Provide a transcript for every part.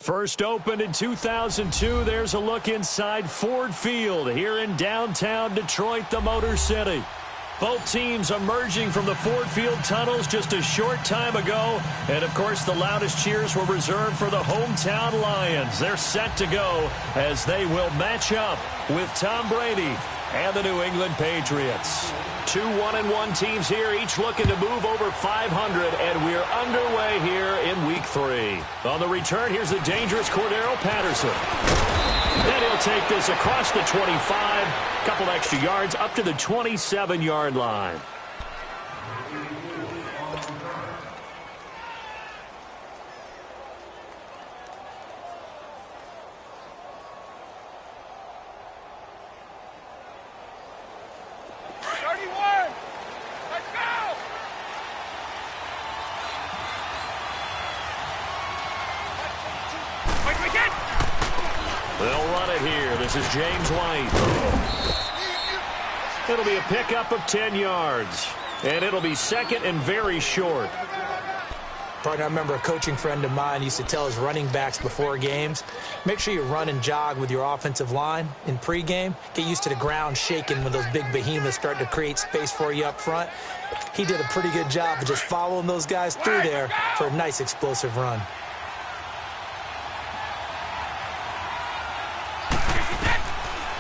First opened in 2002, there's a look inside Ford Field here in downtown Detroit, the Motor City. Both teams emerging from the Ford Field tunnels just a short time ago. And, of course, the loudest cheers were reserved for the hometown Lions. They're set to go as they will match up with Tom Brady and the New England Patriots. Two 1-1 teams here, each looking to move over 500, and we're underway here in Week 3. On the return, here's the dangerous Cordero Patterson. And he'll take this across the 25, couple extra yards up to the 27-yard line. They'll run it here. This is James White. It'll be a pickup of 10 yards. And it'll be second and very short. Partner, I remember a coaching friend of mine used to tell his running backs before games, make sure you run and jog with your offensive line in pregame. Get used to the ground shaking when those big behemoths start to create space for you up front. He did a pretty good job of just following those guys through there for a nice explosive run.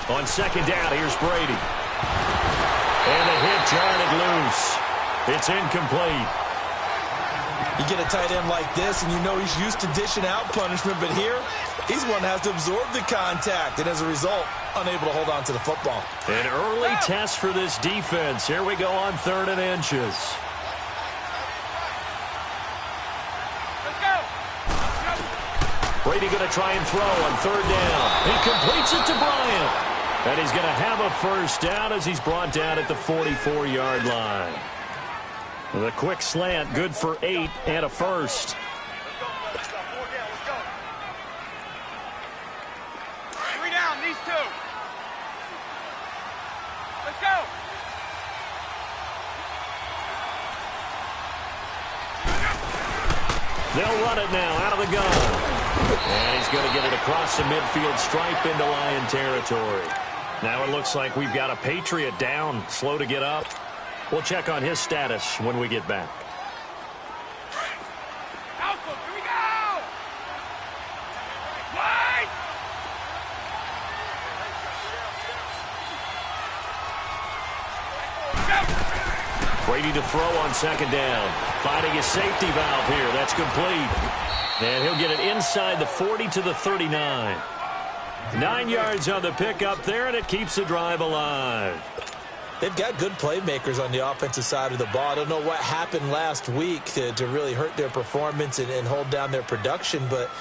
On second down, here's Brady. And the hit jarred it loose. It's incomplete. You get a tight end like this, and you know he's used to dishing out punishment, but here, he's one that has to absorb the contact, and as a result, unable to hold on to the football. An early test for this defense. Here we go on 3rd and inches. Brady going to try and throw on 3rd down. He completes it to Bryant. And he's going to have a first down as he's brought down at the 44-yard line. The quick slant, good for 8 and a first. Let's go. 4 down, let's go. 3 down, these 2. Let's go. They'll run it now out of the gun. And he's going to get it across the midfield stripe into Lion territory. Now it looks like we've got a Patriot down, slow to get up. We'll check on his status when we get back. Alpha, here we go! Wide! Brady to throw on second down. Finding his safety valve here. That's complete. And he'll get it inside the 40 to the 39. 9 yards on the pickup there, and it keeps the drive alive. They've got good playmakers on the offensive side of the ball. I don't know what happened last week to really hurt their performance and hold down their production, but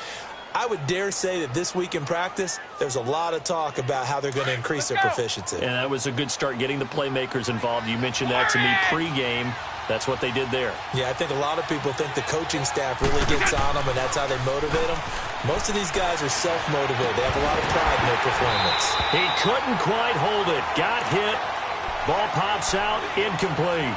I would dare say that this week in practice, there's a lot of talk about how they're going to increase their proficiency. And that was a good start, getting the playmakers involved. You mentioned that to me pregame. That's what they did there. Yeah, I think a lot of people think the coaching staff really gets on them, and that's how they motivate them. Most of these guys are self-motivated. They have a lot of pride in their performance. He couldn't quite hold it. Got hit. Ball pops out. Incomplete.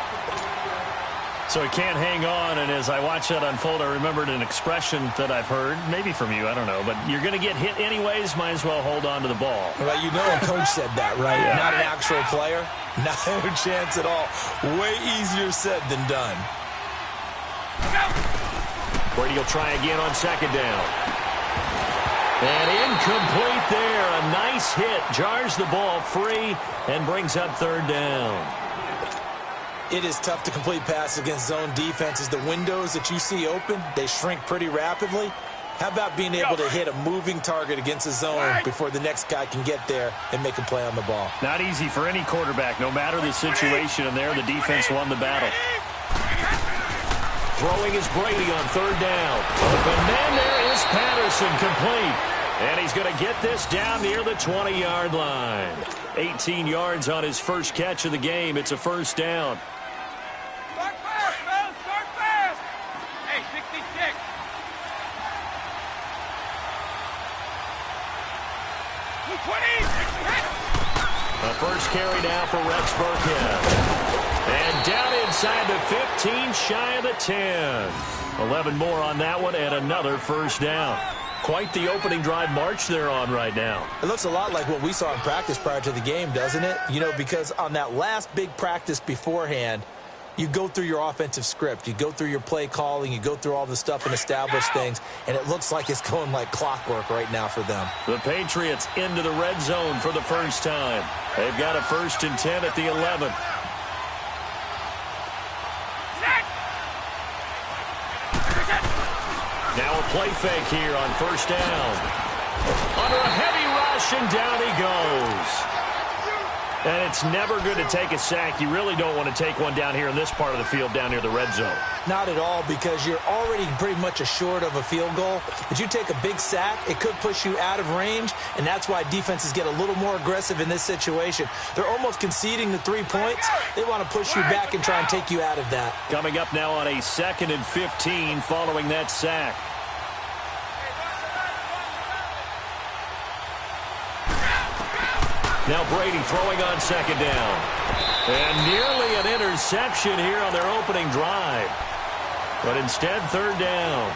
So he can't hang on, and as I watch that unfold, I remembered an expression that I've heard, maybe from you, I don't know, but you're going to get hit anyways, might as well hold on to the ball. Well, you know a coach said that, right? Yeah. Not an actual player. No chance at all. Way easier said than done. Brady will try again on second down. And incomplete there. A nice hit. Jars the ball free and brings up 3rd down. It is tough to complete passes against zone defenses. The windows that you see open, they shrink pretty rapidly. How about being able to hit a moving target against a zone before the next guy can get there and make a play on the ball? Not easy for any quarterback, no matter the situation, and there the defense won the battle. Throwing is Brady on 3rd down. Open man, there is Patterson, complete. And he's going to get this down near the 20-yard line. 18 yards on his first catch of the game. It's a first down. Start fast, man! Start fast! Hey, 66. A first carry now for Rex Burkhead. And down inside the 15, shy of the 10. 11 more on that one, and another first down. Quite the opening drive march they're on right now. It looks a lot like what we saw in practice prior to the game, doesn't it? You know, because on that last big practice beforehand, you go through your offensive script. You go through your play calling. You go through all the stuff and establish things. And it looks like it's going like clockwork right now for them. The Patriots into the red zone for the first time. They've got a 1st and 10 at the 11. Now a play fake here on 1st down. Under a heavy rush, and down he goes. And it's never good to take a sack. You really don't want to take one down here in this part of the field down near the red zone. Not at all, because you're already pretty much assured of a field goal. But you take a big sack, it could push you out of range, and that's why defenses get a little more aggressive in this situation. They're almost conceding the 3 points. They want to push you back and try and take you out of that. Coming up now on a 2nd and 15 following that sack. Now Brady throwing on 2nd down. And nearly an interception here on their opening drive. But instead, 3rd down.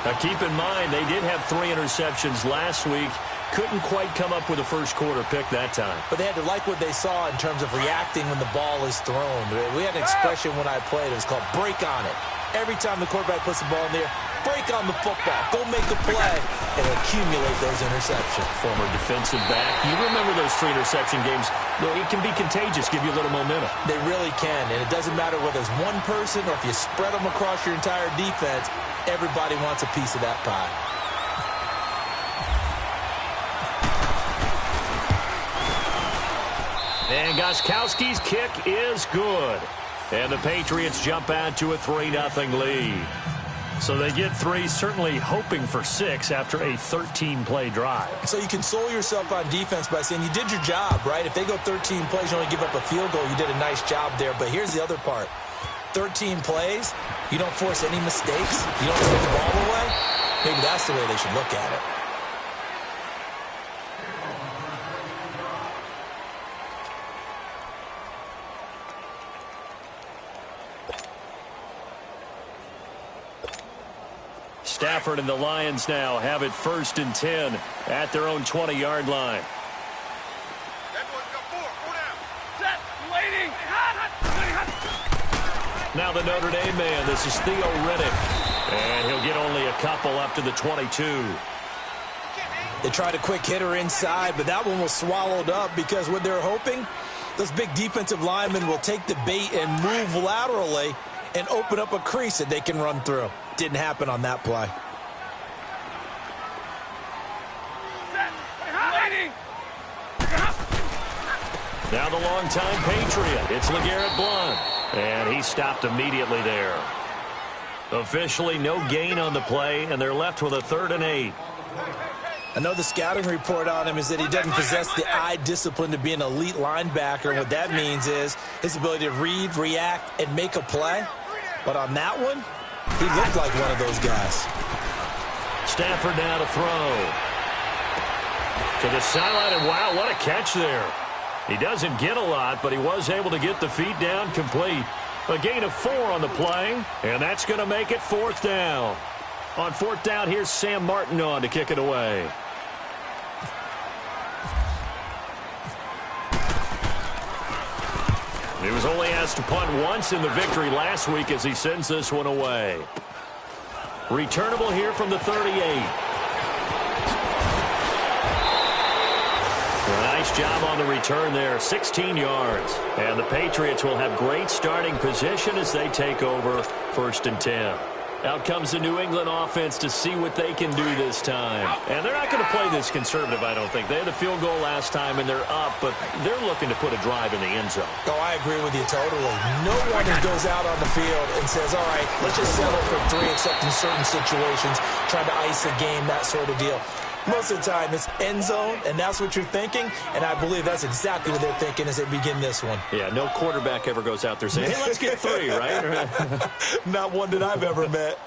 Now keep in mind, they did have 3 interceptions last week. Couldn't quite come up with a first quarter pick that time. But they had to like what they saw in terms of reacting when the ball is thrown. We had an expression when I played. It was called break on it. Every time the quarterback puts the ball in there, break on the football. Go make a play and accumulate those interceptions. Former defensive back. You remember those 3 interception games. It can be contagious, give you a little momentum. They really can, and it doesn't matter whether it's one person or if you spread them across your entire defense, everybody wants a piece of that pie. And Gostkowski's kick is good. And the Patriots jump out to a 3-0 lead. So they get 3, certainly hoping for 6 after a 13-play drive. So you console yourself on defense by saying you did your job, right? If they go 13 plays, you only give up a field goal, you did a nice job there. But here's the other part. 13 plays, you don't force any mistakes, you don't take the ball away. Maybe that's the way they should look at it. Stafford and the Lions now have it 1st and 10 at their own 20-yard line. Now the Notre Dame man, this is Theo Riddick. And he'll get only a couple up to the 22. They tried a quick hitter inside, but that one was swallowed up because what they're hoping, those big defensive linemen will take the bait and move laterally and open up a crease that they can run through. Didn't happen on that play. Now the longtime Patriot. It's LeGarrette Blount. And he stopped immediately there. Officially no gain on the play, and they're left with a 3rd and 8. I know the scouting report on him is that he doesn't possess the eye discipline to be an elite linebacker. And what that means is his ability to read, react, and make a play. But on that one, he looked like one of those guys. Stafford now to throw. To the sideline, and wow, what a catch there. He doesn't get a lot, but he was able to get the feet down complete. A gain of 4 on the play, and that's going to make it 4th down. On 4th down, here's Sam Martin on to kick it away. He was only asked to punt once in the victory last week as he sends this one away. Returnable here from the 38. Nice job on the return there, 16 yards. And the Patriots will have great starting position as they take over 1st and 10. Out comes the New England offense to see what they can do this time. And they're not going to play this conservative, I don't think. They had a field goal last time, and they're up, but they're looking to put a drive in the end zone. Oh, I agree with you totally. No one who goes out on the field and says, all right, let's just settle for 3, except in certain situations, trying to ice a game, that sort of deal. Most of the time, it's end zone, and that's what you're thinking, and I believe that's exactly what they're thinking as they begin this one. Yeah, no quarterback ever goes out there saying, hey, let's get 3, right? Not one that I've ever met.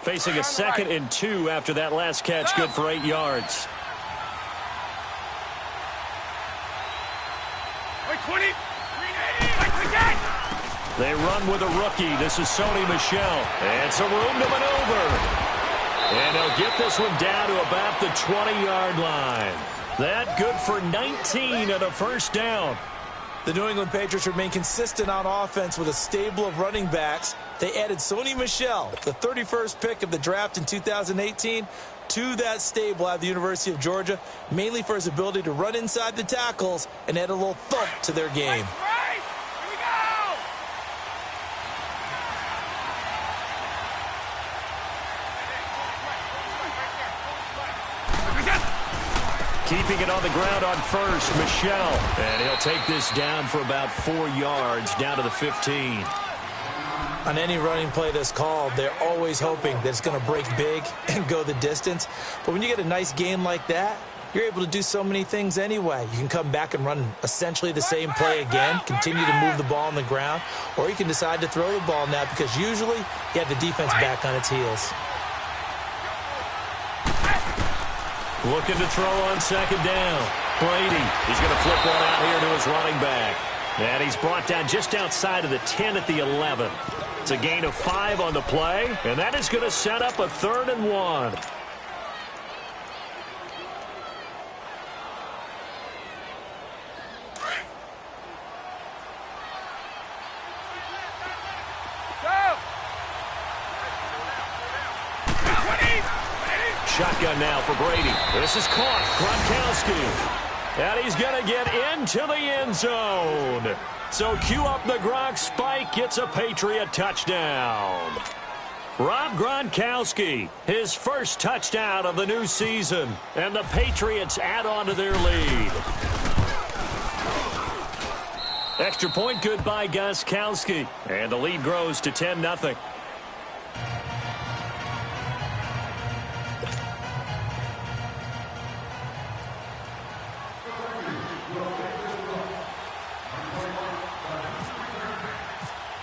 Facing a 2nd and 2 after that last catch, good for 8 yards. 20, 380, They run with a rookie. This is Sony Michel. And some room to maneuver. And he'll get this one down to about the 20-yard line. That good for 19 and a first down. The New England Patriots remain consistent on offense with a stable of running backs. They added Sony Michel, the 31st pick of the draft in 2018, to that stable at the University of Georgia, mainly for his ability to run inside the tackles and add a little thump to their game. Keeping it on the ground on first, Michel. And he'll take this down for about 4 yards, down to the 15. On any running play that's called, they're always hoping that it's going to break big and go the distance. But when you get a nice game like that, you're able to do so many things anyway. You can come back and run essentially the same play again, continue to move the ball on the ground, or you can decide to throw the ball now because usually you have the defense back on its heels. Looking to throw on second down. Brady, he's going to flip one out here to his running back. And he's brought down just outside of the 10 at the 11. It's a gain of 5 on the play, and that is going to set up a 3rd and 1. Shotgun now for Brady. This is caught. Gronkowski. And he's going to get into the end zone. So cue up the Gronk spike. Gets a Patriot touchdown. Rob Gronkowski, his first touchdown of the new season. And the Patriots add on to their lead. Extra point good by Gostkowski. And the lead grows to 10-0.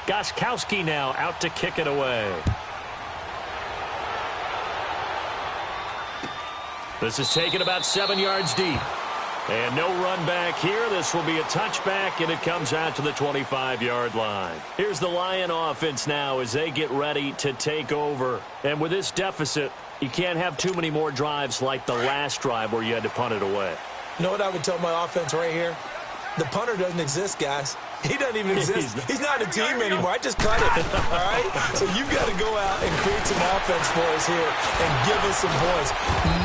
Gostkowski now out to kick it away. This is taken about 7 yards deep. And no run back here. This will be a touchback, and it comes out to the 25-yard line. Here's the Lion offense now as they get ready to take over. And with this deficit, you can't have too many more drives like the last drive where you had to punt it away. You know what I would tell my offense right here? The punter doesn't exist, guys. He doesn't even exist. He's not a team anymore. I just cut it, all right? So you've got to go out and create some offense for us here and give us some points.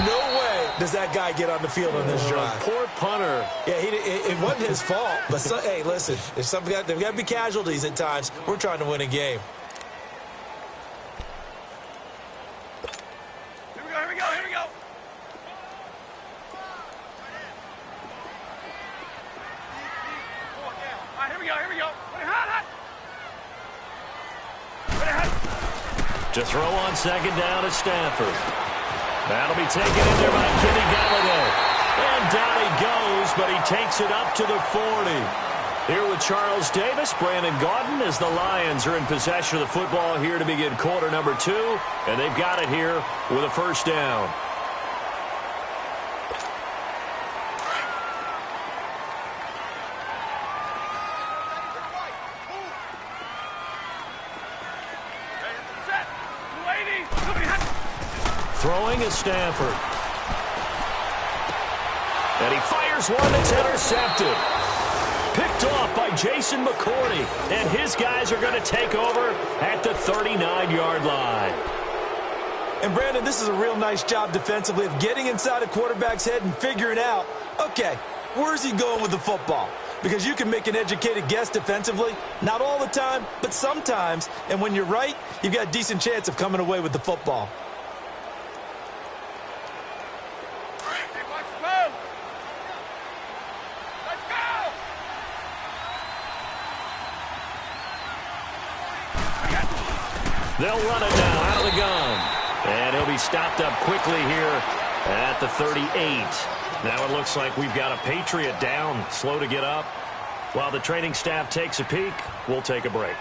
No way does that guy get on the field on this drive. Poor punter. Yeah, it wasn't his fault. But, hey, listen, there's got to be casualties at times. We're trying to win a game. Here we go. Here we go. To throw on second down is Stafford. That'll be taken in there by Kenny Galladay. And down he goes, but he takes it up to the 40. Here with Charles Davis, Brandon Gaudin, as the Lions are in possession of the football here to begin quarter number 2. And they've got it here with a first down. Throwing is Stafford. And he fires one that's intercepted. Picked off by Jason McCourty. And his guys are going to take over at the 39-yard line. And, Brandon, this is a real nice job defensively of getting inside a quarterback's head and figuring out, okay, where's he going with the football? Because you can make an educated guess defensively. Not all the time, but sometimes. And when you're right, you've got a decent chance of coming away with the football. They'll run it now out of the gun. And he'll be stopped up quickly here at the 38. Now it looks like we've got a Patriot down, slow to get up. While the training staff takes a peek, we'll take a break.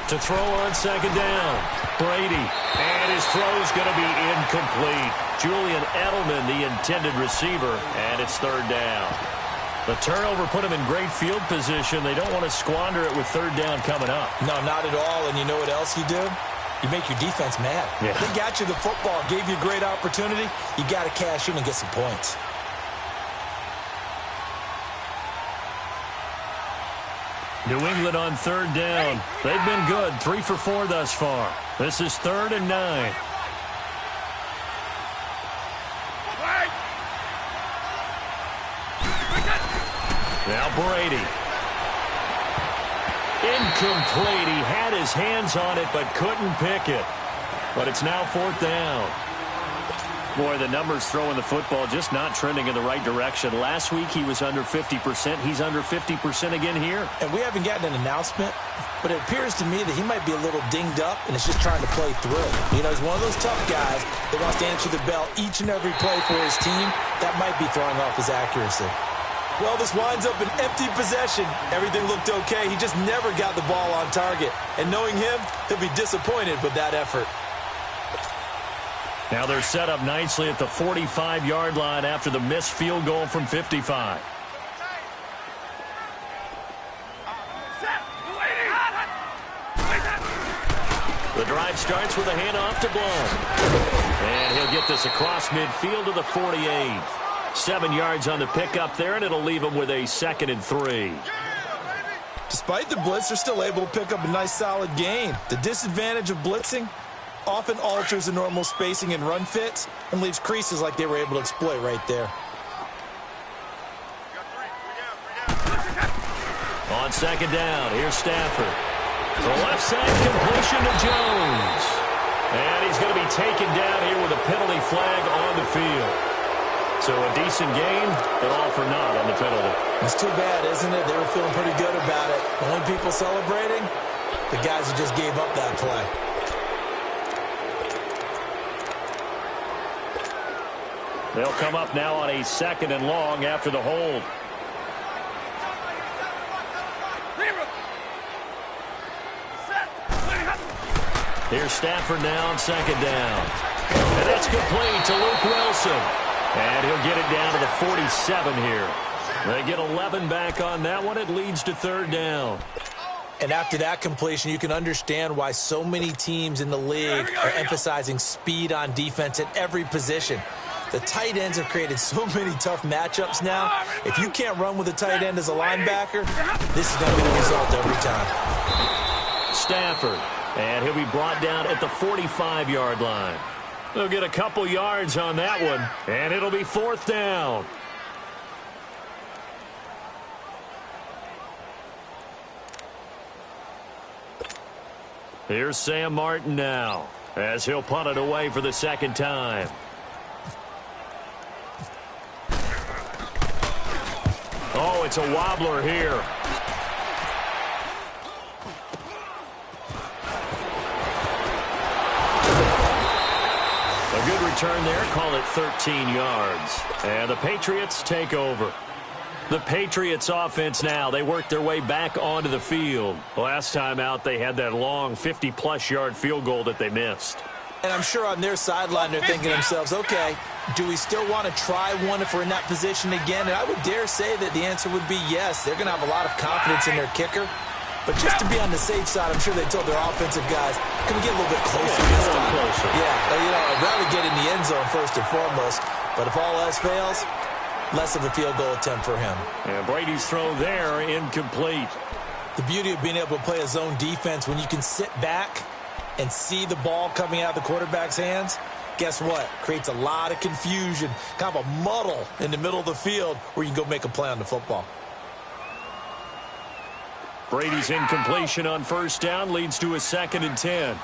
To throw on second down. Brady. And his throw's going to be incomplete. Julian Edelman, the intended receiver, and it's third down. The turnover put him in great field position. They don't want to squander it with third down coming up. No, not at all. And you know what else you do? You make your defense mad. Yeah. They got you the football, gave you a great opportunity. You got to cash in and get some points. New England on third down. They've been good, 3 for 4 thus far. This is 3rd and 9. Now Brady. Incomplete. He had his hands on it but couldn't pick it. But it's now 4th down. Boy, the numbers throwing the football just not trending in the right direction. Last week he was under 50%. He's under 50% again here. And we haven't gotten an announcement, but it appears to me that he might be a little dinged up and is just trying to play through. You know, he's one of those tough guys that wants to answer the bell each and every play for his team. That might be throwing off his accuracy. Well, this winds up an empty possession. Everything looked okay. He just never got the ball on target. And knowing him, he'll be disappointed with that effort. Now they're set up nicely at the 45-yard line after the missed field goal from 55. The drive starts with a handoff to Blount. And he'll get this across midfield to the 48. 7 yards on the pickup there, and it'll leave him with a 2nd and 3. Despite the blitz, they're still able to pick up a nice, solid gain. The disadvantage of blitzing often alters the normal spacing and run fits and leaves creases like they were able to exploit right there. On second down, here's Stafford. The left side completion to Jones. And he's going to be taken down here with a penalty flag on the field. So a decent game, but all for naught on the penalty. It's too bad, isn't it? They were feeling pretty good about it. The only people celebrating, the guys who just gave up that play. They'll come up now on a 2nd and long after the hold. Here's Stafford now on second down. And that's complete to Luke Wilson. And he'll get it down to the 47 here. They get 11 back on that one. It leads to third down. And after that completion, you can understand why so many teams in the league are emphasizing speed on defense at every position. The tight ends have created so many tough matchups now. If you can't run with a tight end as a linebacker, this is going to be the result every time. Stafford, and he'll be brought down at the 45-yard line. They'll get a couple yards on that one, and it'll be 4th down. Here's Sam Martin now, as he'll punt it away for the 2nd time. Oh, it's a wobbler here. A good return there, call it 13 yards. And the Patriots take over. The Patriots offense now, they work their way back onto the field. Last time out, they had that long 50-plus yard field goal that they missed. And I'm sure on their sideline, they're thinking to themselves, okay, do we still want to try one if we're in that position again? And I would dare say that the answer would be yes. They're going to have a lot of confidence in their kicker. But just to be on the safe side, I'm sure they told their offensive guys, can we get a little bit closer this time? Closer. Yeah, you know, I'd rather get in the end zone first and foremost. But if all else fails, less of a field goal attempt for him. And Brady's throw there, incomplete. The beauty of being able to play a zone defense when you can sit back and see the ball coming out of the quarterback's hands, guess what? Creates a lot of confusion, kind of a muddle in the middle of the field where you can go make a play on the football. Brady's incompletion on first down leads to a 2nd and 10.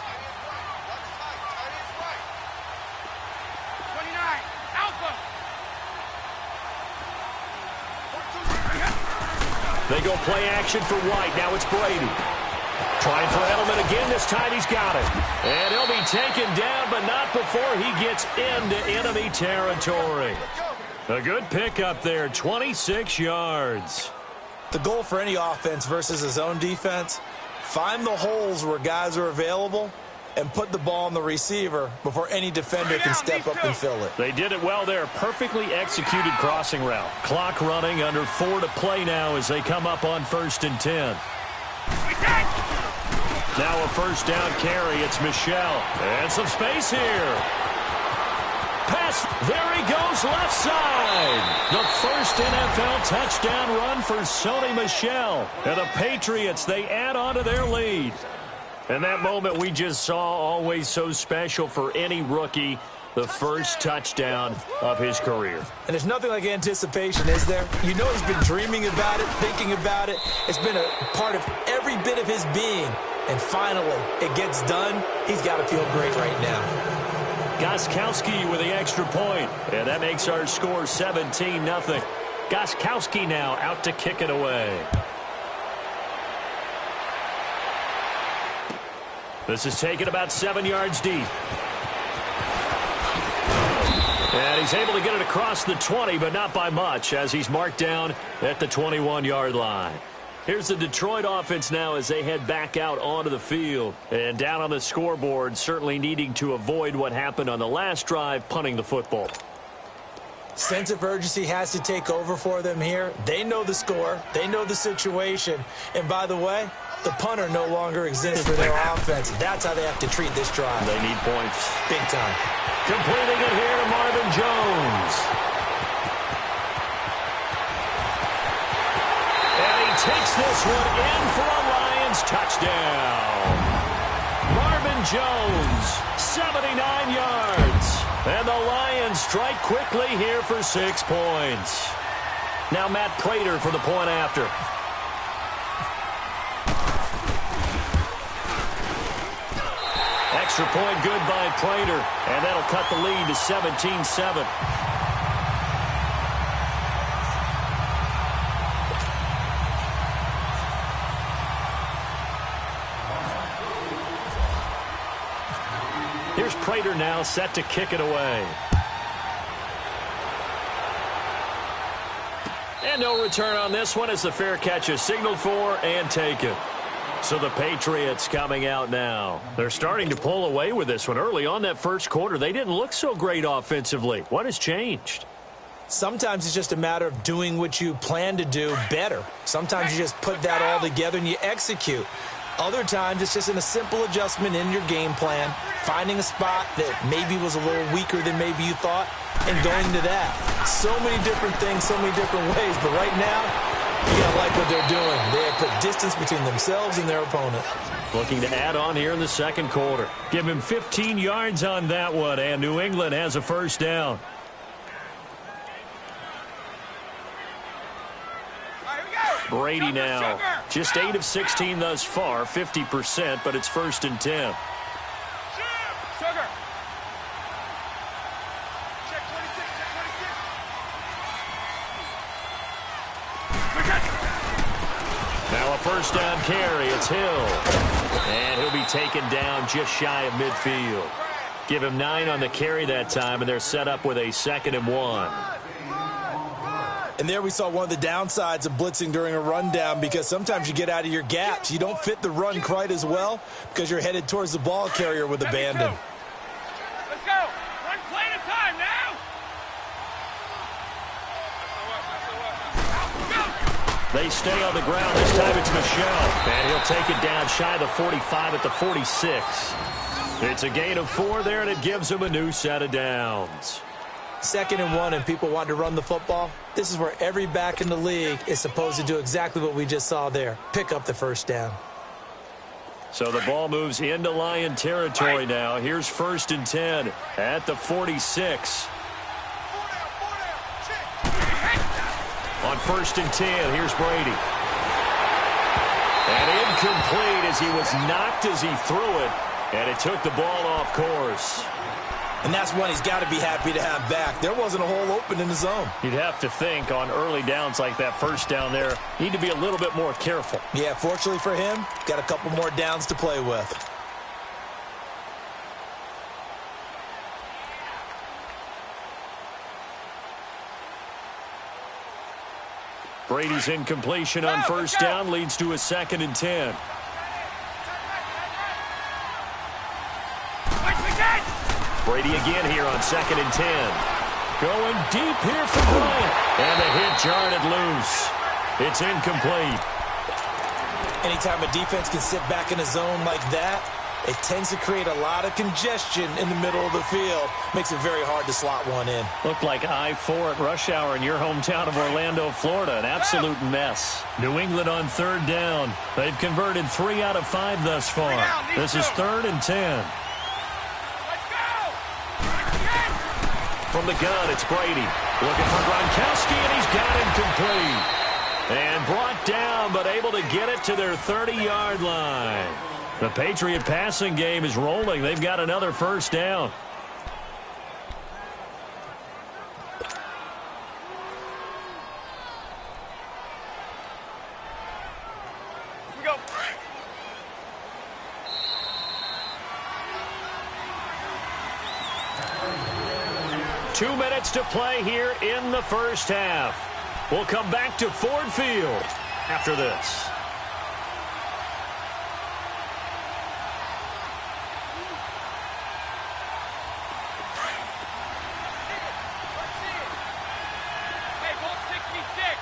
They go play action for White. Now it's Brady. Trying for Edelman again. This time he's got it. And he'll be taken down, but not before he gets into enemy territory. A good pickup there, 26 yards. The goal for any offense versus a zone defense, Find the holes where guys are available and put the ball on the receiver before any defender can step up and fill it. They did it well there. Perfectly executed crossing route. Clock running, under 4 to play now as they come up on 1st and 10. Now a first down carry. It's Michel. And some space here. Pass. There he goes, left side. The first NFL touchdown run for Sony Michel. And the Patriots, they add on to their lead. And that moment we just saw, always so special for any rookie, the first touchdown of his career. And there's nothing like anticipation, is there? You know he's been dreaming about it, thinking about it. It's been a part of every bit of his being. And finally, it gets done. He's got to feel great right now. Gostkowski with the extra point. And that makes our score 17-0. Gostkowski now out to kick it away. This is taken about 7 yards deep. And he's able to get it across the 20, but not by much, as he's marked down at the 21-yard line. Here's the Detroit offense now as they head back out onto the field. And down on the scoreboard, certainly needing to avoid what happened on the last drive, punting the football. Sense of urgency has to take over for them here. They know the score. They know the situation. And by the way, the punter no longer exists for their offense. That's how they have to treat this drive. They need points. Big time. Completing it here to Marvin Jones. And he takes this one in for a Lions touchdown. Marvin Jones, 79 yards. And the Lions strike quickly here for 6 points. Now Matt Prater for the point after. Extra point good by Prater, and that'll cut the lead to 17-7. Here's Prater now set to kick it away. And no return on this one as the fair catch is signaled for and taken. So the Patriots coming out now. They're starting to pull away with this one. Early on that first quarter, they didn't look so great offensively. What has changed? Sometimes it's just a matter of doing what you plan to do better. Sometimes you just put that all together and you execute. Other times it's just in a simple adjustment in your game plan, finding a spot that maybe was a little weaker than maybe you thought, and going to that. So many different things, so many different ways, but right now, you gotta like what they're doing. They have put distance between themselves and their opponent. Looking to add on here in the second quarter. Give him 15 yards on that one, and New England has a first down. Brady now, just 8 of 16 thus far, 50%, but it's 1st and 10. Now a first down carry, it's Hill. And he'll be taken down just shy of midfield. Give him 9 on the carry that time, and they're set up with a 2nd and 1. And there we saw one of the downsides of blitzing during a rundown, because sometimes you get out of your gaps. You don't fit the run quite as well because you're headed towards the ball carrier with abandon. Let's go. One play at a time now. They stay on the ground. This time it's Michel. And he'll take it down shy of the 45 at the 46. It's a gain of 4 there, and it gives him a new set of downs. 2nd and 1, and people want to run the football. This is where every back in the league is supposed to do exactly what we just saw there. Pick up the first down. So the ball moves into Lion territory now. Here's 1st and 10 at the 46. On 1st and 10, here's Brady. And incomplete as he was knocked as he threw it, and it took the ball off course. And that's one he's got to be happy to have back. There wasn't a hole open in the zone. You'd have to think on early downs like that, first down there, need to be a little bit more careful. Yeah, fortunately for him, got a couple more downs to play with. Brady's incompletion on first down leads to a 2nd and 10. Brady again here on 2nd and 10. Going deep here for Bryant. And the hit jarred it loose. It's incomplete. Anytime a defense can sit back in a zone like that, it tends to create a lot of congestion in the middle of the field. Makes it very hard to slot one in. Looked like I-4 at rush hour in your hometown of Orlando, Florida. An absolute mess. New England on 3rd down. They've converted 3 out of 5 thus far. This is 3rd and 10. From the gun, it's Brady. Looking for Gronkowski, and he's got him complete. And brought down, but able to get it to their 30-yard line. The Patriot passing game is rolling. They've got another first down. Here we go. 2 minutes to play here in the first half. We'll come back to Ford Field after this. Hey, Bolt 66.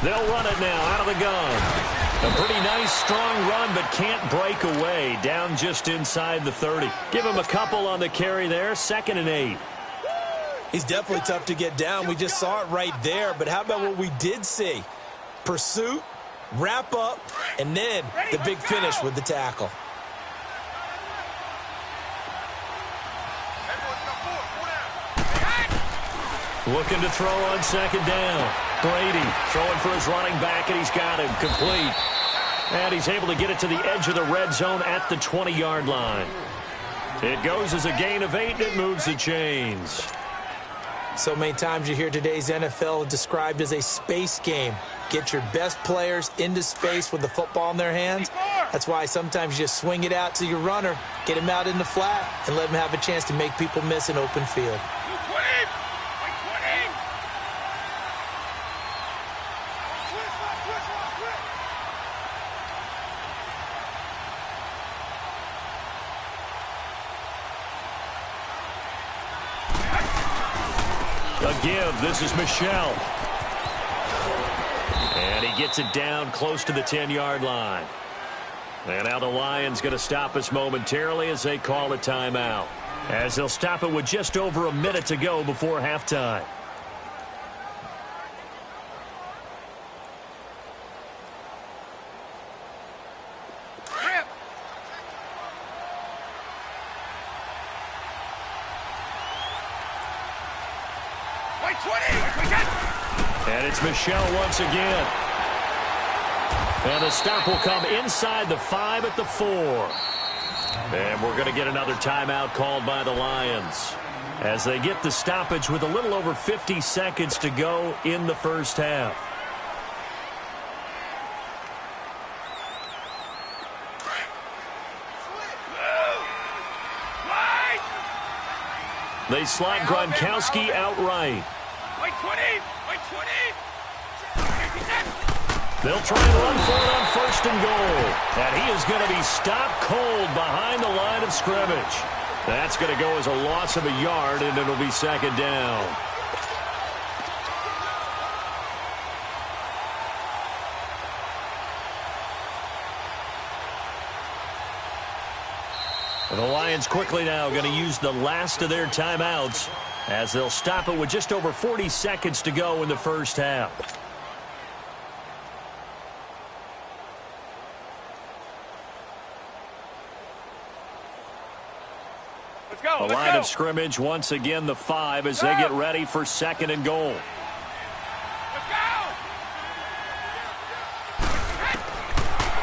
They'll run it now out of the gun. A pretty nice, strong run, but can't break away. Down just inside the 30. Give him a couple on the carry there. 2nd and 8. He's definitely tough to get down. We just saw it right there. But how about what we did see? Pursuit, wrap up, and then the big finish with the tackle. Looking to throw on 2nd down. Brady throwing for his running back, and he's got him complete. And he's able to get it to the edge of the red zone at the 20-yard line. It goes as a gain of 8, and it moves the chains. So many times you hear today's NFL described as a space game. Get your best players into space with the football in their hands. That's why sometimes you just swing it out to your runner, get him out in the flat, and let him have a chance to make people miss an open field. A give. This is Michel. And he gets it down close to the 10-yard line. And now the Lions going to stop us momentarily as they call a timeout. As they'll stop it with just over a minute to go before halftime. And it's Michel once again. And the stop will come inside the 5 at the 4. And we're going to get another timeout called by the Lions as they get the stoppage with a little over 50 seconds to go in the first half. They slide Gronkowski outright. They'll try and run for it on 1st and goal. And he is going to be stopped cold behind the line of scrimmage. That's going to go as a loss of a yard, and it'll be 2nd down. The Lions quickly now going to use the last of their timeouts as they'll stop it with just over 40 seconds to go in the first half. Let's go. The line of scrimmage once again the 5 as they get ready for 2nd and goal.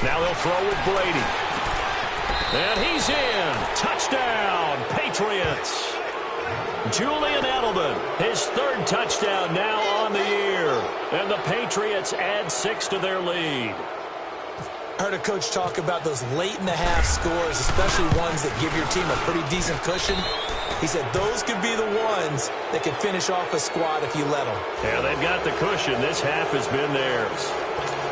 Now they'll throw with Brady. And he's in. Touchdown, Patriots. Julian Edelman, his 3rd touchdown now on the year. And the Patriots add 6 to their lead. I heard a coach talk about those late-in-the-half scores, especially ones that give your team a pretty decent cushion. He said those could be the ones hands that can finish off a squad if you let them. Yeah, they've got the cushion. This half has been theirs.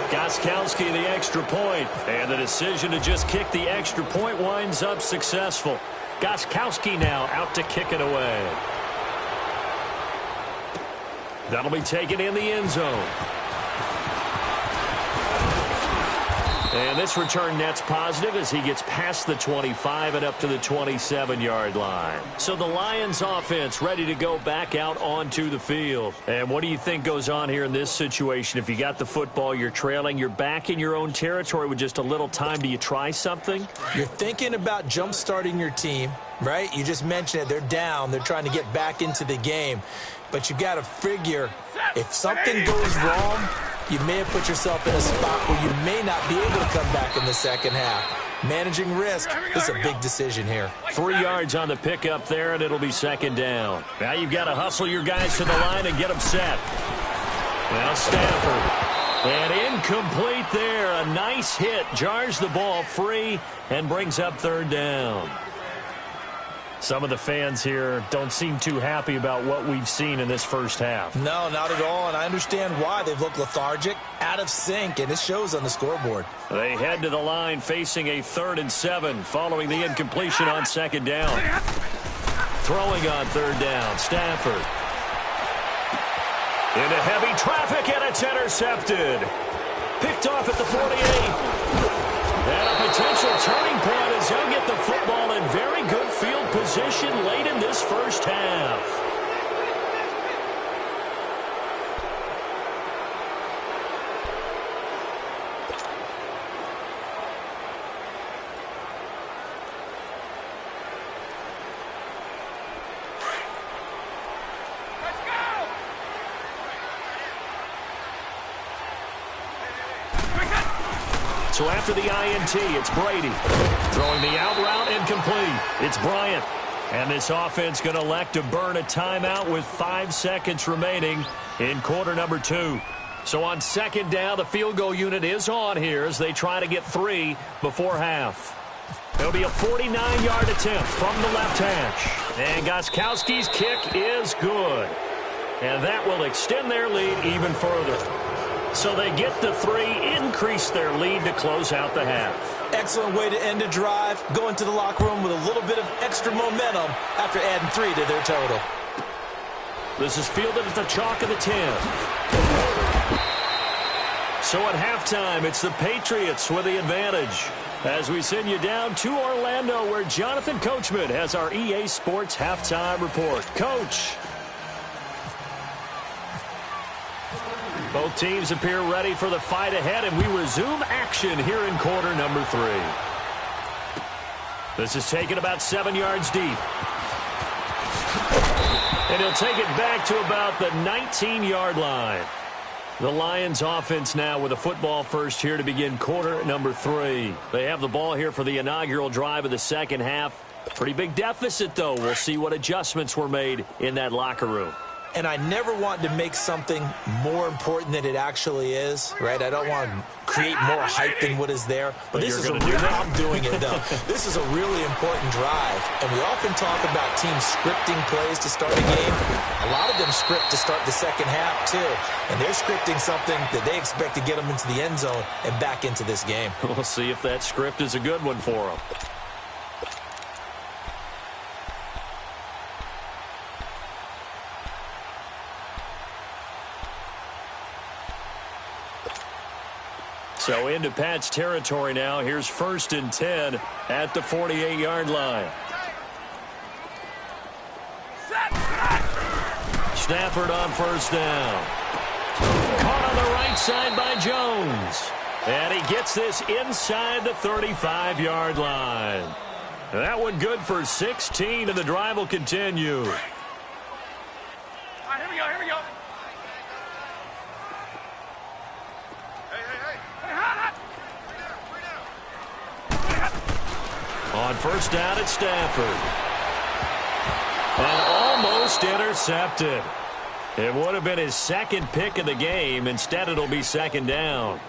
Gostkowski the extra point, and the decision to just kick the extra point winds up successful. Gostkowski now out to kick it away. That'll be taken in the end zone. And this return net's positive as he gets past the 25 and up to the 27-yard line. So the Lions offense ready to go back out onto the field. And what do you think goes on here in this situation? If you got the football, you're trailing, you're back in your own territory with just a little time. Do you try something? You're thinking about jump-starting your team, right? You just mentioned it. They're down. They're trying to get back into the game. But you got to figure if something goes wrong, you may have put yourself in a spot where you may not be able to come back in the second half. Managing risk is a big decision here. 3 yards on the pickup there, and it'll be second down. Now you've got to hustle your guys to the line and get them set. Now Stafford. And incomplete there. A nice hit. Jars the ball free and brings up third down. Some of the fans here don't seem too happy about what we've seen in this first half. No, not at all, and I understand why. They've looked lethargic, out of sync, and it shows on the scoreboard. They head to the line facing a 3rd and 7 following the incompletion on second down. Throwing on third down, Stafford. Into heavy traffic, and it's intercepted. Picked off at the 48. And a potential turning point as he'll get the football in very good field position late in this first half. So after the INT, it's Brady. Throwing the out route incomplete. It's Bryant. And this offense going to elect to burn a timeout with 5 seconds remaining in quarter number 2. So on second down, the field goal unit is on here as they try to get 3 before half. It'll be a 49-yard attempt from the left hash. And Gostkowski's kick is good. And that will extend their lead even further. So they get the 3, increase their lead to close out the half. Excellent way to end a drive. Go into the locker room with a little bit of extra momentum after adding 3 to their total. This is fielded at the chalk of the 10. So at halftime, it's the Patriots with the advantage. As we send you down to Orlando, where Jonathan Coachman has our EA Sports halftime report. Coach. Both teams appear ready for the fight ahead, and we resume action here in quarter number 3. This is taken about 7 yards deep. And he'll take it back to about the 19-yard line. The Lions offense now with a football first here to begin quarter number 3. They have the ball here for the inaugural drive of the second half. Pretty big deficit, though. We'll see what adjustments were made in that locker room. And I never want to make something more important than it actually is, right? I don't want to create more hype than what is there. But this is I'm doing it, though. This is a really important drive. And we often talk about teams scripting plays to start a game. A lot of them script to start the second half, too. And they're scripting something that they expect to get them into the end zone and back into this game. We'll see if that script is a good one for them. So into Pat's territory now. Here's 1st and 10 at the 48-yard line. Stafford on first down. Caught on the right side by Jones. And he gets this inside the 35-yard line. That one good for 16, and the drive will continue. All right, here we go, here we go. On first down, it's Stafford. And almost intercepted. It would have been his second pick of the game. Instead, it'll be second down.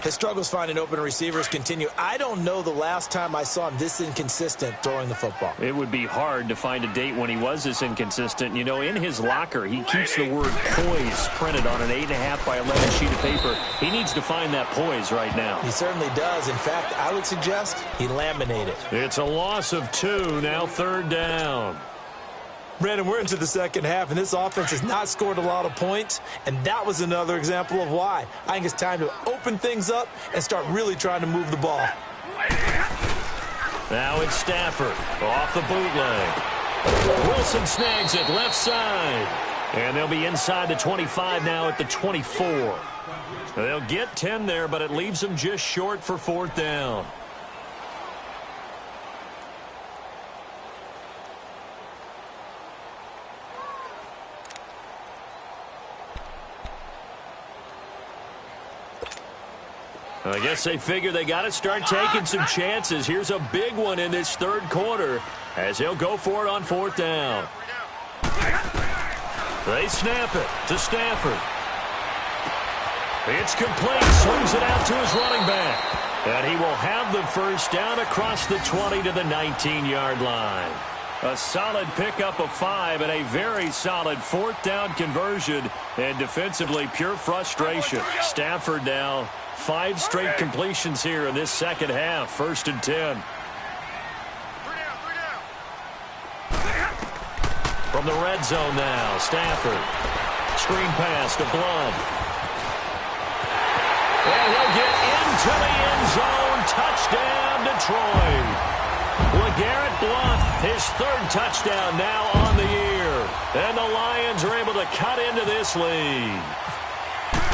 His struggles finding open receivers continue. I don't know the last time I saw him this inconsistent throwing the football. It would be hard to find a date when he was this inconsistent. You know, in his locker, he keeps the word poise printed on an 8.5 by 11 sheet of paper. He needs to find that poise right now. He certainly does. In fact, I would suggest he laminated. It's a loss of 2, now 3rd down. Brandon, we're into the second half, and this offense has not scored a lot of points, and that was another example of why. I think it's time to open things up and start really trying to move the ball. Now it's Stafford off the bootleg. Wilson snags it left side, and they'll be inside the 25 now at the 24. They'll get 10 there, but it leaves them just short for 4th down. I guess they figure they got to start taking some chances. Here's a big one in this 3rd quarter as he'll go for it on 4th down. They snap it to Stafford. It's complete. Swings it out to his running back. And he will have the first down across the 20 to the 19-yard line. A solid pickup of 5 and a very solid 4th down conversion. And defensively, pure frustration. Stafford now 5 straight completions here in this second half. 1st and 10. From the red zone now, Stafford. Screen pass to Blunt. And he'll get into the end zone. Touchdown, Detroit. LeGarrette Blunt, his 3rd touchdown now on the year. And the Lions are able to cut into this lead.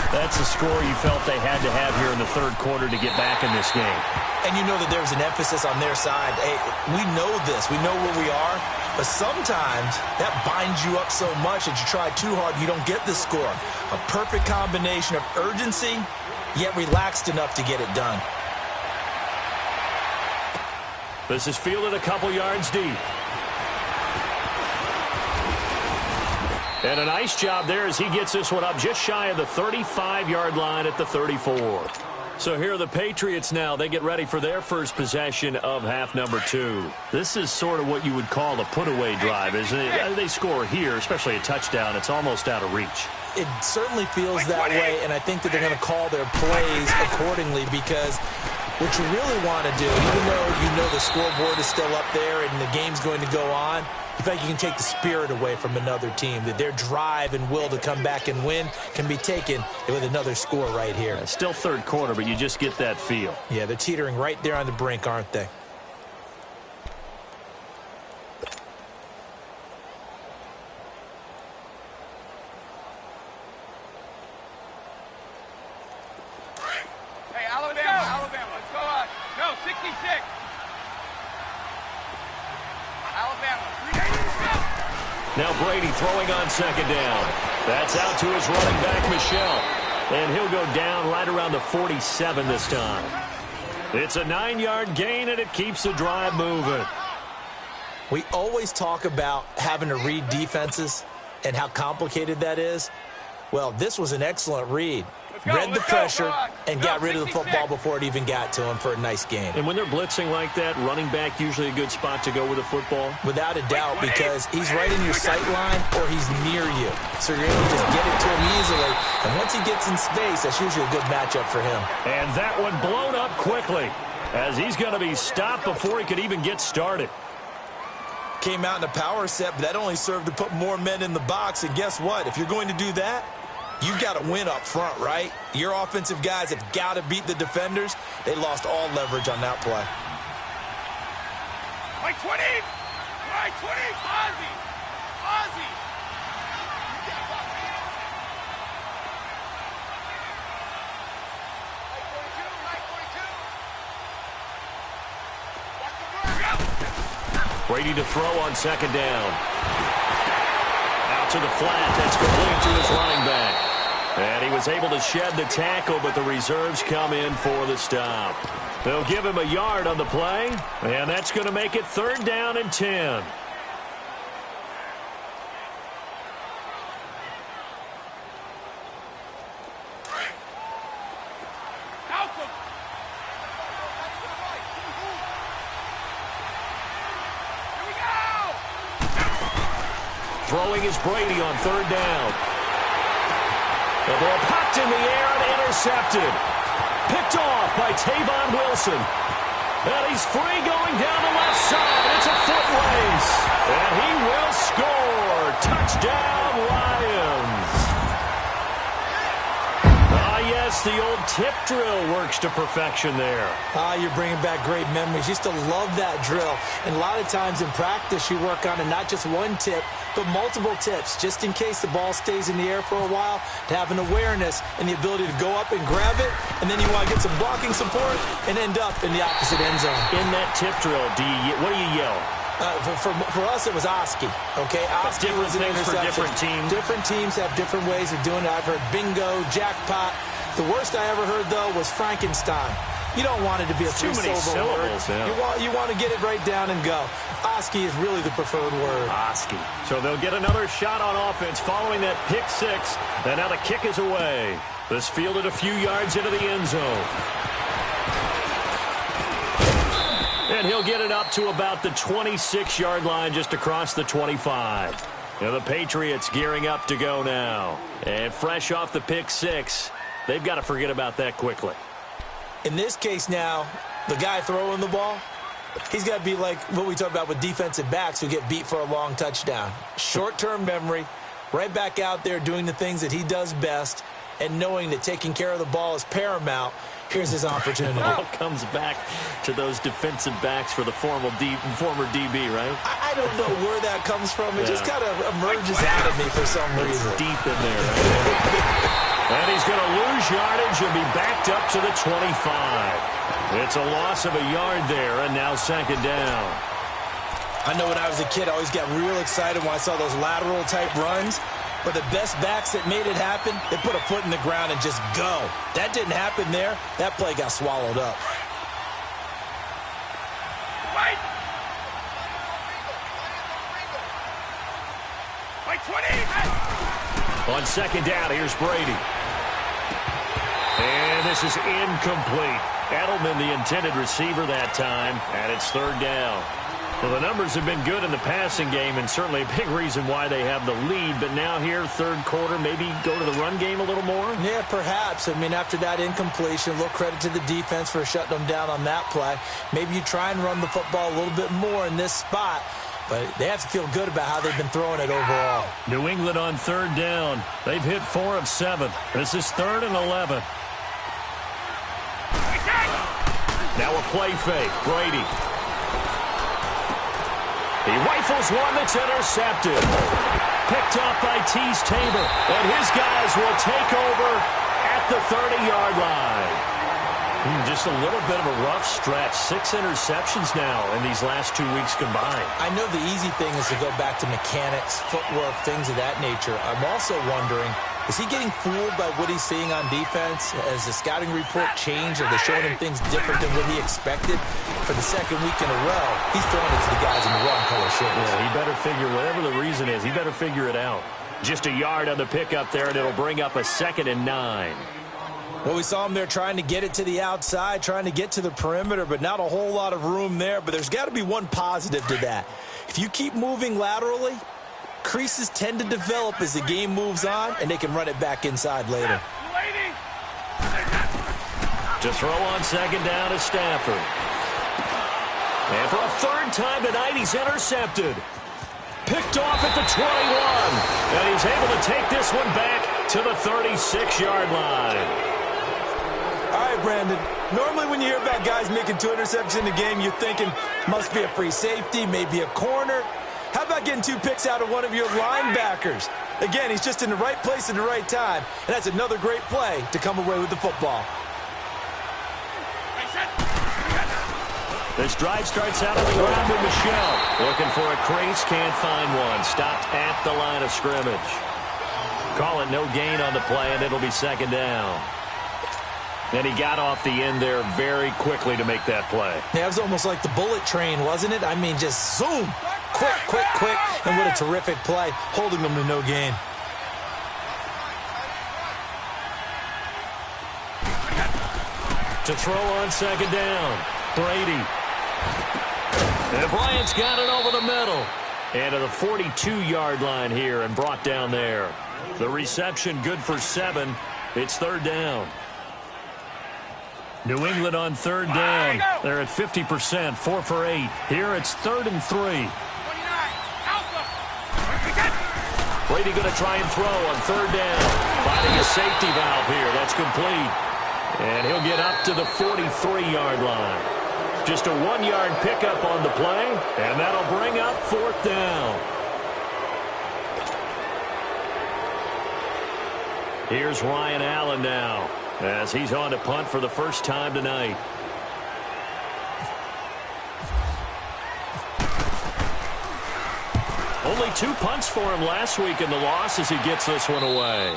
That's the score you felt they had to have here in the 3rd quarter to get back in this game. And you know that there's an emphasis on their side. Hey, we know this. We know where we are. But sometimes that binds you up so much that you try too hard, you don't get the score. A perfect combination of urgency, yet relaxed enough to get it done. This is fielded a couple yards deep. And a nice job there as he gets this one up just shy of the 35-yard line at the 34. So here are the Patriots now. They get ready for their first possession of half number 2. This is sort of what you would call a put-away drive, isn't it? They score here, especially a touchdown. It's almost out of reach. It certainly feels that way, and I think that they're going to call their plays accordingly because what you really want to do, even though you know the scoreboard is still up there and the game's going to go on, you think you can take the spirit away from another team, that their drive and will to come back and win can be taken with another score right here. Yeah, still 3rd quarter, but you just get that feel. Yeah, they're teetering right there on the brink, aren't they? Hey, Alabama, let's go on. No, 66. Alabama. Now Brady throwing on 2nd down. That's out to his running back, Michelle. And he'll go down right around the 47 this time. It's a 9-yard gain, and it keeps the drive moving. We always talk about having to read defenses and how complicated that is. Well, this was an excellent read. Read the pressure and got rid of the football before it even got to him for a nice gain. And when they're blitzing like that, running back usually a good spot to go with the football? Without a doubt, because he's right in your sight line or he's near you. So you're able to just get it to him easily. And once he gets in space, that's usually a good matchup for him. And that one blown up quickly as he's going to be stopped before he could even get started. Came out in a power set, but that only served to put more men in the box. And guess what? If you're going to do that, you've got to win up front, right? Your offensive guys have got to beat the defenders. They lost all leverage on that play. Like 20. Right, 20. Ozzie. Ozzie. Brady to throw on 2nd down. Out to the flat. That's complete to his running back. And he was able to shed the tackle, but the reserves come in for the stop. They'll give him a yard on the play, and that's going to make it 3rd down and 10. Throwing is Brady on third down. The ball popped in the air and intercepted. Picked off by Tavon Wilson. And he's free going down the left side. It's a foot race. And he will score. Touchdown, Lions. Yes, the old tip drill works to perfection there. You're bringing back great memories. Used to love that drill. And a lot of times in practice, you work on it, not just one tip, but multiple tips, just in case the ball stays in the air for a while, to have an awareness and the ability to go up and grab it, and then you want to get some blocking support and end up in the opposite end zone. In that tip drill, what do you yell? For us, it was Oski. Okay, Oski was an interception. For different teams. Different teams have different ways of doing it. I've heard bingo, jackpot. The worst I ever heard, though, was Frankenstein. You don't want it to be a three-syllable word. Yeah. You want to get it right down and go. Oski is really the preferred word. Oski. So they'll get another shot on offense following that pick six. And now the kick is away. This fielded a few yards into the end zone. And he'll get it up to about the 26-yard line, just across the 25. Now the Patriots gearing up to go now. And fresh off the pick six, they've got to forget about that quickly. In this case now, the guy throwing the ball, he's got to be like what we talk about with defensive backs who get beat for a long touchdown. Short-term memory, right back out there doing the things that he does best, and knowing that taking care of the ball is paramount. Here's his opportunity. It all comes back to those defensive backs for the former DB, right? I don't know where that comes from. It just kind of emerges out of me for some reason. It's deep in there, right? And he's going to lose yardage and be backed up to the 25. It's a loss of a yard there, and now second down. I know when I was a kid, I always got real excited when I saw those lateral-type runs. But the best backs that made it happen, they put a foot in the ground and just go. That didn't happen there. That play got swallowed up. Wait! Wait, 20! On second down, here's Brady. And this is incomplete. Edelman, the intended receiver that time, and it's third down. Well, the numbers have been good in the passing game, and certainly a big reason why they have the lead. But now here, third quarter, maybe go to the run game a little more? Yeah, perhaps. I mean, after that incompletion, a little credit to the defense for shutting them down on that play. Maybe you try and run the football a little bit more in this spot. But they have to feel good about how they've been throwing it overall. New England on third down. They've hit 4 of 7. This is 3rd and 11. Now a play fake. Brady. He rifles one that's intercepted. Picked off by Tease Tabor. And his guys will take over at the 30-yard line. Just a little bit of a rough stretch. 6 interceptions now in these last 2 weeks combined. I know the easy thing is to go back to mechanics, footwork, things of that nature. I'm also wondering, is he getting fooled by what he's seeing on defense? Has the scouting report changed? Are they showing him things different than what he expected? For the second week in a row, he's throwing it to the guys in the wrong color shirts. Yeah, he better figure, whatever the reason is, he better figure it out. Just a yard on the pickup there, and it'll bring up a 2nd and 9. Well, we saw him there trying to get it to the outside, trying to get to the perimeter, but not a whole lot of room there. But there's got to be one positive to that. If you keep moving laterally, creases tend to develop as the game moves on, and they can run it back inside later. To throw on second down is Stafford. And for a third time tonight, he's intercepted. Picked off at the 21. And he's able to take this one back to the 36-yard line. All right, Brandon, normally when you hear about guys making 2 interceptions in the game, you're thinking must be a free safety, maybe a corner. How about getting 2 picks out of one of your linebackers? Again, he's just in the right place at the right time, and that's another great play to come away with the football. This drive starts out on the ground with Michelle. Looking for a crease, can't find one. Stopped at the line of scrimmage. Call it no gain on the play, and it'll be second down. And he got off the end there very quickly to make that play. Yeah, it was almost like the bullet train, wasn't it? I mean, just zoom. Quick, quick, quick. And what a terrific play, holding them to no gain. To throw on second down, Brady. And Bryant's got it over the middle. And to the 42-yard line here and brought down there. The reception good for 7. It's third down. New England on third down. They're at 50%, 4 for 8. Here it's 3rd and 3. Brady going to try and throw on third down. Finding a safety valve here. That's complete. And he'll get up to the 43-yard line. Just a 1-yard pickup on the play, and that'll bring up 4th down. Here's Ryan Allen now, as he's on to punt for the first time tonight. Only 2 punts for him last week in the loss as he gets this one away.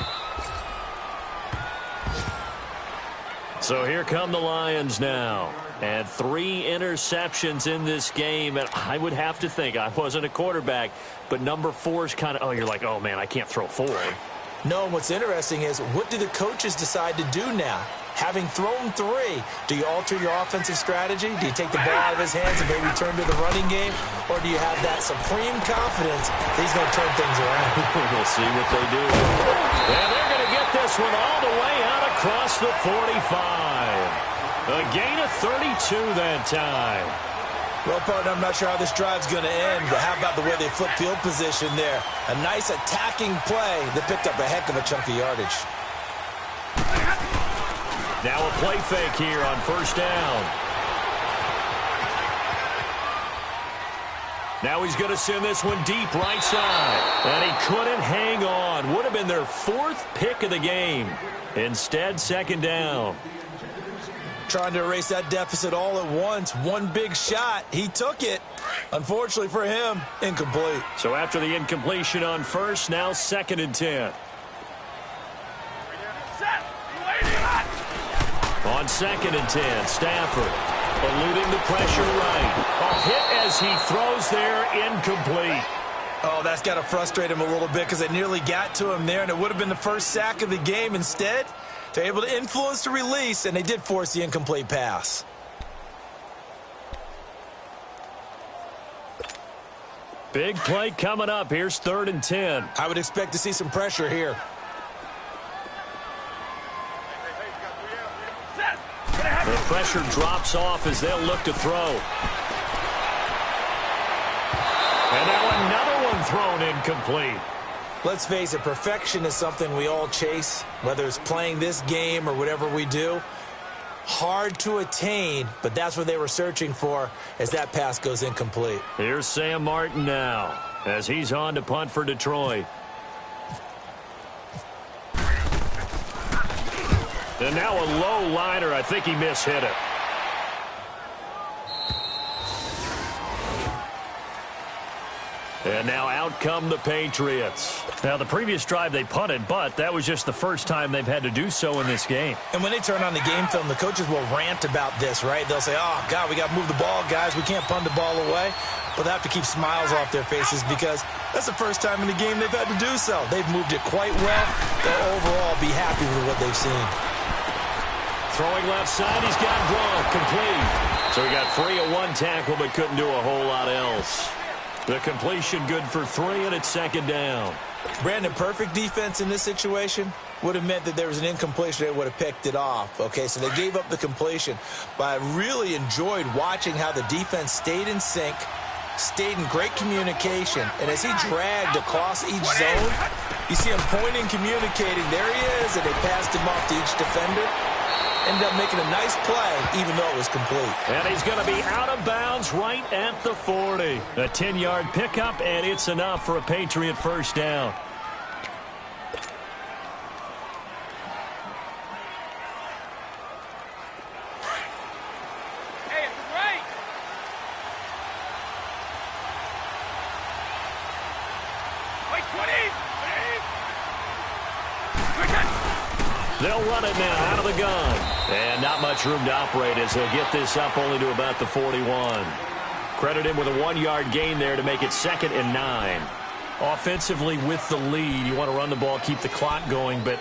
So here come the Lions now. And 3 interceptions in this game. And I would have to think, I wasn't a quarterback, but number 4 is kind of, oh, you're like, oh, man, I can't throw 4. No, what's interesting is, what do the coaches decide to do now? Having thrown 3, do you alter your offensive strategy? Do you take the ball out of his hands and maybe turn to the running game? Or do you have that supreme confidence that he's going to turn things around? We'll see what they do. And they're going to get this one all the way out across the 45. A gain of 32 that time. Well, partner, I'm not sure how this drive's going to end, but how about the way they flip field position there? A nice attacking play that picked up a heck of a chunk of yardage. Now a play fake here on first down. Now he's going to send this one deep right side. And he couldn't hang on. Would have been their 4th pick of the game. Instead, second down. Trying to erase that deficit all at once. One big shot. He took it. Unfortunately for him, incomplete. So after the incompletion on first, now 2nd and 10. On 2nd and 10, Stafford eluding the pressure right. A hit as he throws there, incomplete. Oh, that's got to frustrate him a little bit because they nearly got to him there, and it would have been the first sack of the game. Instead, they're able to influence the release, and they did force the incomplete pass. Big play coming up. Here's 3rd and 10. I would expect to see some pressure here. The pressure drops off as they'll look to throw. And now another one thrown incomplete. Let's face it, perfection is something we all chase, whether it's playing this game or whatever we do. Hard to attain, but that's what they were searching for as that pass goes incomplete. Here's Sam Martin now as he's on to punt for Detroit. And now a low liner. I think he mishit it. And now out come the Patriots. Now, the previous drive they punted, but that was just the first time they've had to do so in this game. And when they turn on the game film, the coaches will rant about this, right? They'll say, oh, God, we got to move the ball, guys. We can't punt the ball away. But they have to keep smiles off their faces because that's the first time in the game they've had to do so. They've moved it quite well. They'll overall be happy with what they've seen. Throwing left side, he's got Gronk, complete. So he got free of 1 tackle but couldn't do a whole lot else. The completion good for 3, and it's 2nd down. Brandon, perfect defense in this situation would have meant that there was an incompletion. They would have picked it off. Okay, so they gave up the completion. But I really enjoyed watching how the defense stayed in sync, stayed in great communication. And as he dragged across each zone, you see him pointing, communicating. There he is, and they passed him off to each defender. Ended up making a nice play, even though it was complete. And he's going to be out of bounds right at the 40. A 10-yard pickup, and it's enough for a Patriot first down. Hey, it's right. Wait, 20. They'll run it now out of the gun. And not much room to operate as they'll get this up only to about the 41. Credit him with a 1-yard gain there to make it 2nd and 9. Offensively with the lead, you want to run the ball, keep the clock going, but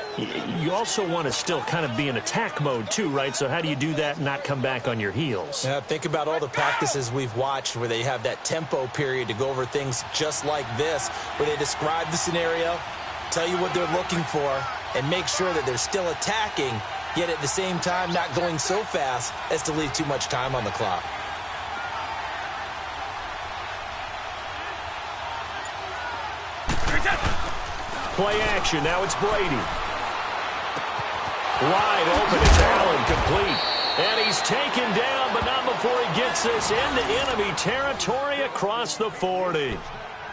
you also want to still kind of be in attack mode too, right? So how do you do that and not come back on your heels? Yeah, think about all the practices we've watched where they have that tempo period to go over things just like this, where they describe the scenario, tell you what they're looking for, and make sure that they're still attacking, yet at the same time not going so fast as to leave too much time on the clock. Play action. Now it's Brady. Wide open. It's Allen, complete. And he's taken down, but not before he gets this into enemy territory across the 40.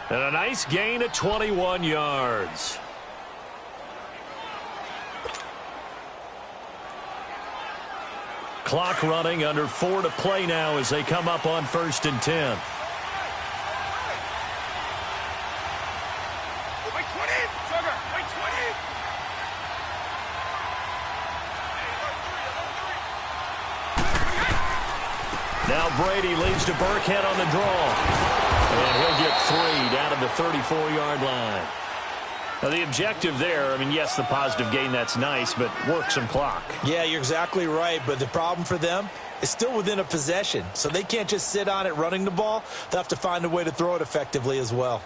And a nice gain of 21 yards. Clock running, under 4 to play now as they come up on 1st and 10. Now Brady leads to Burkhead on the draw. And he'll get 3 down to the 34-yard line. Now the objective there, I mean, yes, the positive gain, that's nice, but work some clock. Yeah, you're exactly right, but the problem for them is still within a possession. So they can't just sit on it running the ball. They'll have to find a way to throw it effectively as well.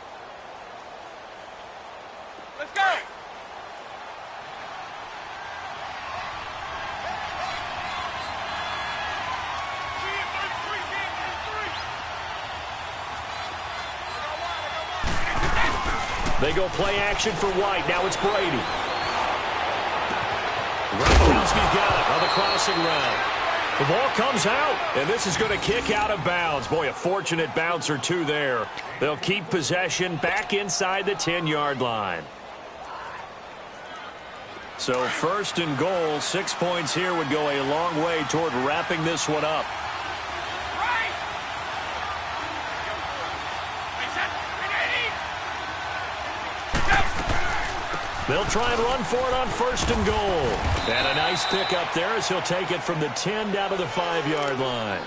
Let's go! They go play action for White. Now it's Brady. Gronkowski's got it on the crossing route. The ball comes out, and this is going to kick out of bounds. Boy, a fortunate bounce or two there. They'll keep possession back inside the 10-yard line. So 1st and goal, 6 points here would go a long way toward wrapping this one up. They'll try and run for it on 1st and goal. And a nice pickup there as he'll take it from the 10 down to the 5-yard line.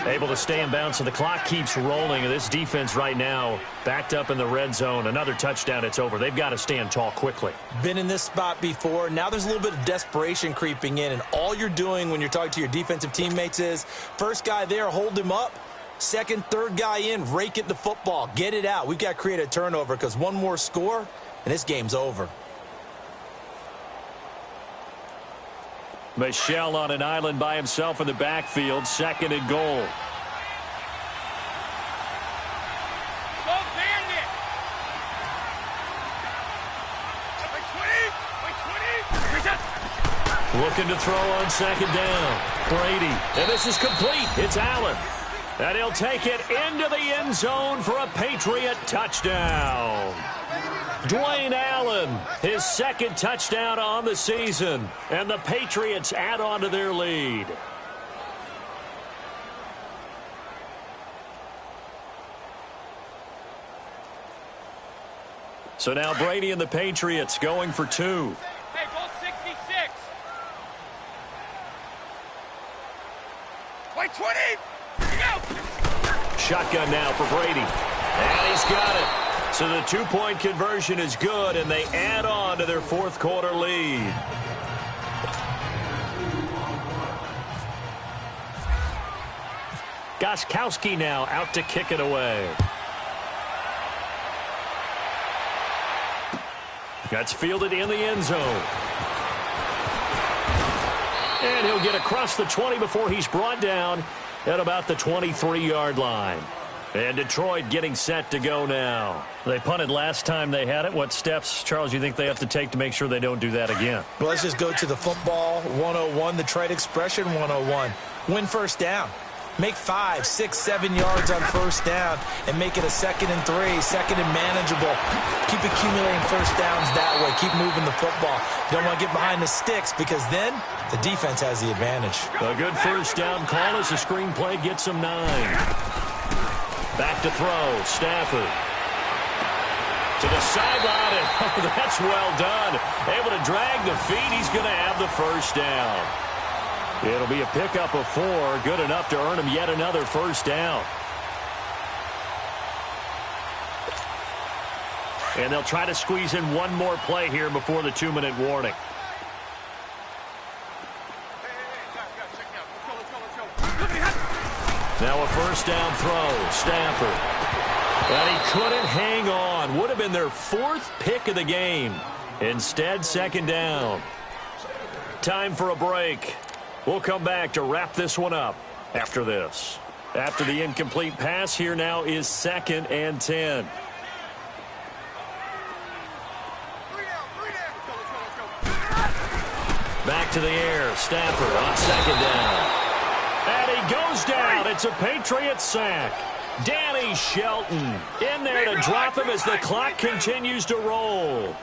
Able to stay in bounds, and the clock keeps rolling. And this defense right now backed up in the red zone. Another touchdown, it's over. They've got to stand tall quickly. Been in this spot before. Now there's a little bit of desperation creeping in. And all you're doing when you're talking to your defensive teammates is, first guy there, hold him up. Second, third guy in, rake at the football. Get it out. We've got to create a turnover because one more score, and this game's over. Michelle on an island by himself in the backfield. 2nd and goal. Looking to throw on 2nd down. Brady. And this is complete. It's Allen. And he'll take it into the end zone for a Patriot touchdown. Dwayne Allen, his 2nd touchdown on the season. And the Patriots add on to their lead. So now Brady and the Patriots going for 2. Hey, ball 66. Wait, 20. Go. Shotgun now for Brady. And he's got it. So the 2-point conversion is good, and they add on to their 4th quarter lead. Gostkowski now out to kick it away. That's fielded in the end zone. And he'll get across the 20 before he's brought down at about the 23-yard line. And Detroit getting set to go now. They punted last time they had it. What steps, Charles, you think they have to take to make sure they don't do that again? Well, let's just go to the football 101, the trade expression 101. Win first down. Make 5, 6, 7 yards on first down and make it a 2nd and 3, 2nd and manageable. Keep accumulating first downs that way. Keep moving the football. You don't want to get behind the sticks because then the defense has the advantage. A good first down call as the screenplay gets him 9. Back to throw, Stafford. To the sideline, and oh, that's well done. Able to drag the feet. He's going to have the first down. It'll be a pickup of 4. Good enough to earn him yet another first down. And they'll try to squeeze in one more play here before the 2-minute warning. Now a first down throw. Stafford. And he couldn't hang on. Would have been their 4th pick of the game. Instead, second down. Time for a break. We'll come back to wrap this one up after this. After the incomplete pass, here now is 2nd and 10. Back to the air. Stafford on 2nd down. And he goes down. It's a Patriot sack. Danny Shelton in there to drop him as the clock continues to roll.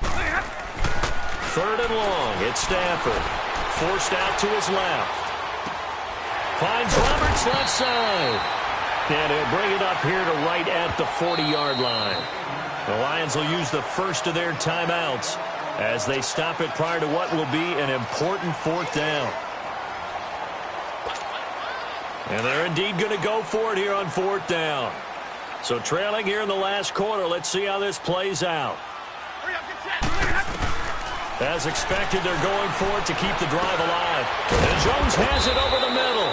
3rd and long. It's Stafford. Forced out to his left. Finds Roberts left side. And he'll bring it up here to right at the 40-yard line. The Lions will use the first of their timeouts as they stop it prior to what will be an important 4th down. And they're indeed going to go for it here on 4th down. So trailing here in the last quarter, let's see how this plays out. As expected, they're going for it to keep the drive alive. And Jones has it over the middle.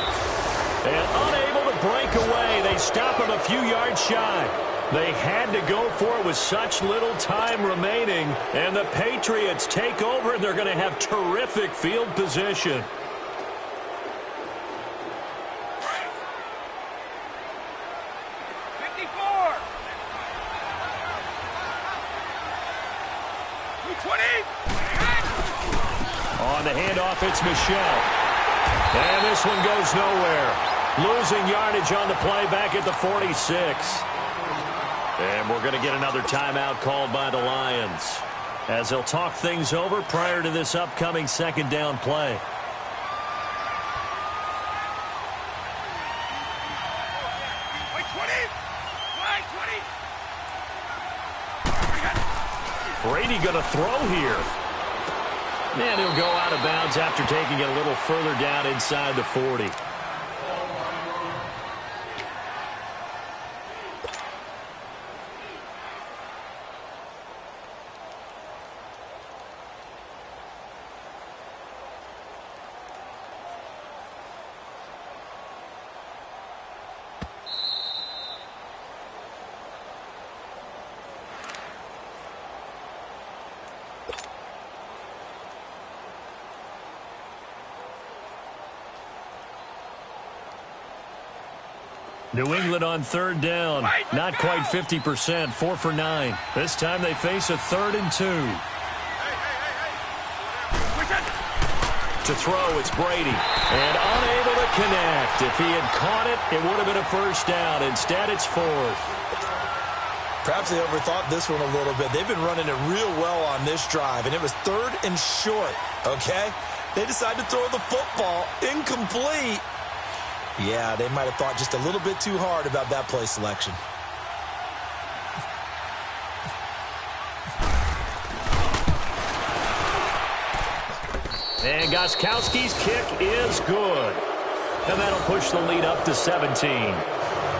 And unable to break away, they stop him a few yards shy. They had to go for it with such little time remaining. And the Patriots take over, and they're going to have terrific field position. On the handoff, it's Michel. And this one goes nowhere. Losing yardage on the play back at the 46. And we're going to get another timeout called by the Lions as they'll talk things over prior to this upcoming 2nd down play. Brady going to throw here. And he'll go out of bounds after taking it a little further down inside the 40. New England on 3rd down. Not quite 50%. 4 for 9. This time they face a 3rd and 2. To throw, it's Brady. And unable to connect. If he had caught it, it would have been a first down. Instead, it's 4th. Perhaps they overthought this one a little bit. They've been running it real well on this drive, and it was 3rd and short, okay? They decided to throw the football incomplete. Yeah, they might have thought just a little bit too hard about that play selection. And Gostkowski's kick is good. And that'll push the lead up to 17.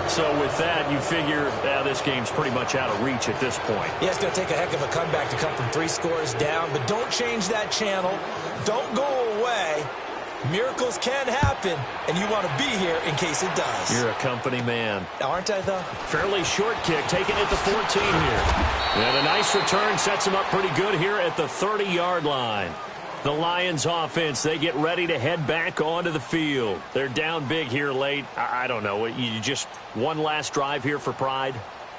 So with that, you figure this game's pretty much out of reach at this point. Yeah, it's going to take a heck of a comeback to come from 3 scores down. But don't change that channel. Don't go away. Miracles can happen, and you want to be here in case it does. You're a company man. Aren't I, though? Fairly short kick, taking it to 14 here. And a nice return sets him up pretty good here at the 30-yard line. The Lions offense, they get ready to head back onto the field. They're down big here late. I don't know. You just one last drive here for pride?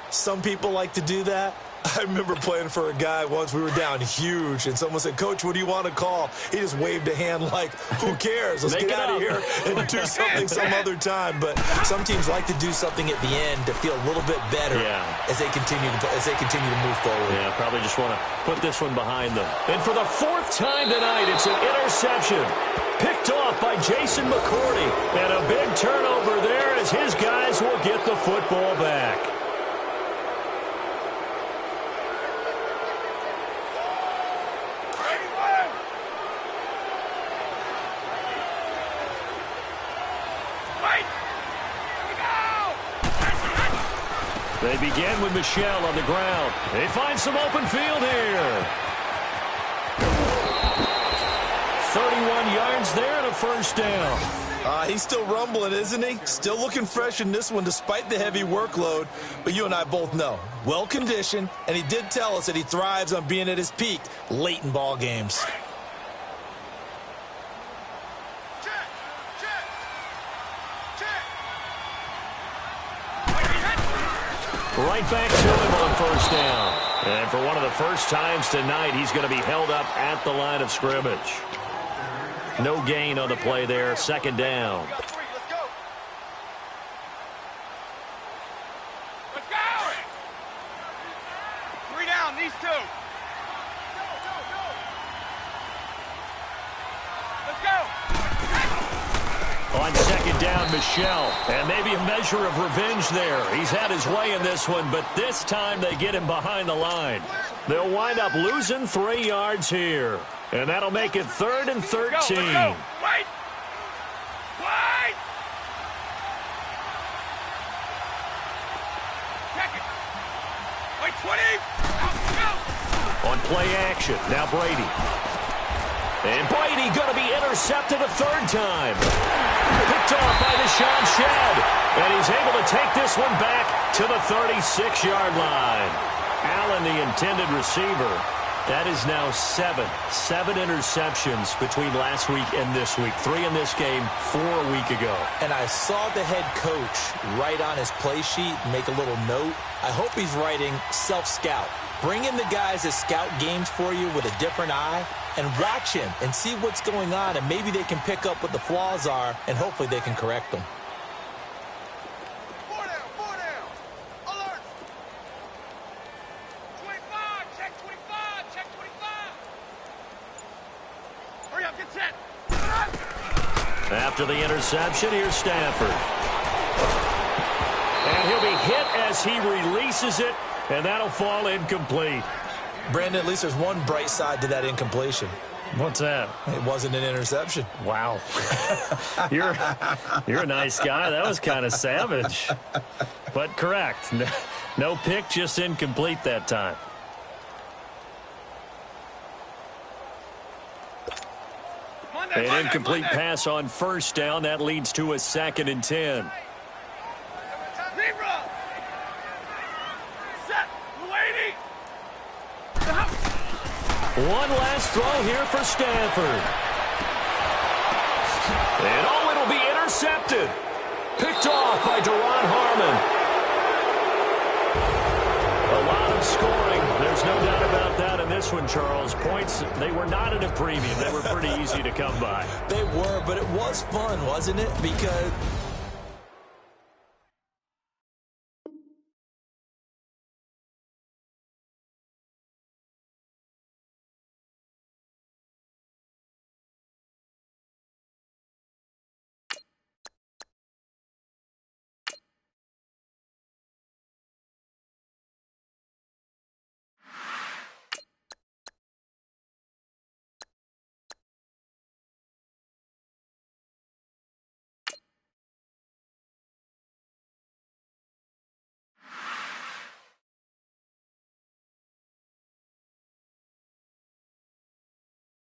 Some people like to do that. I remember playing for a guy once. We were down huge, and someone said, "Coach, what do you want to call?" He just waved a hand like, who cares? Let's get out of here and do something some other time. But some teams like to do something at the end to feel a little bit better as they continue to move forward. Yeah, probably just want to put this one behind them. And for the 4th time tonight, it's an interception. Picked off by Jason McCourty. And a big turnover there as his guys will get the football back. They begin with Michel on the ground. They find some open field here. 31 yards there and a first down. He's still rumbling, isn't he? Still looking fresh in this one despite the heavy workload. But you and I both know, well-conditioned, and he did tell us that he thrives on being at his peak late in ball games. Right back to him on first down. And for one of the first times tonight, he's going to be held up at the line of scrimmage. No gain on the play there. Second down. Let's go. Let's go. 3 down, these 2. Let's go. On second down, Michel. And maybe a measure of revenge there. He's had his way in this one, but this time they get him behind the line. They'll wind up losing 3 yards here. And that'll make it 3rd and 13. Let's go. Wait. Check it. Wait, 20. Go. On play action, now Brady. And Brady going to be intercepted a 3rd time. Picked off by Deshaun Shedd. And he's able to take this one back to the 36-yard line. Allen, the intended receiver. That is now 7 interceptions between last week and this week. 3 in this game, 4 a week ago. And I saw the head coach write on his play sheet, make a little note. I hope he's writing self-scout. Bring in the guys that scout games for you with a different eye and watch him and see what's going on, and maybe they can pick up what the flaws are, and hopefully they can correct them. 4 down. Alert. 25. Check 25. Check 25. Hurry up. Get set. After the interception, here's Stafford. And he'll be hit as he releases it, and that'll fall incomplete. Brandon, at least there's one bright side to that incompletion. What's that? It wasn't an interception. Wow. You're a nice guy. That was kind of savage. But correct. No pick, just incomplete that time. An incomplete pass on first down. That leads to a 2nd and 10. Zebra. Set. Waiting. One last throw here for Stanford. And it'll be intercepted. Picked off by Deron Harmon. A lot of scoring. There's no doubt about that in this one, Charles. Points, they were not at a premium. They were pretty easy to come by. They were, but it was fun, wasn't it? Because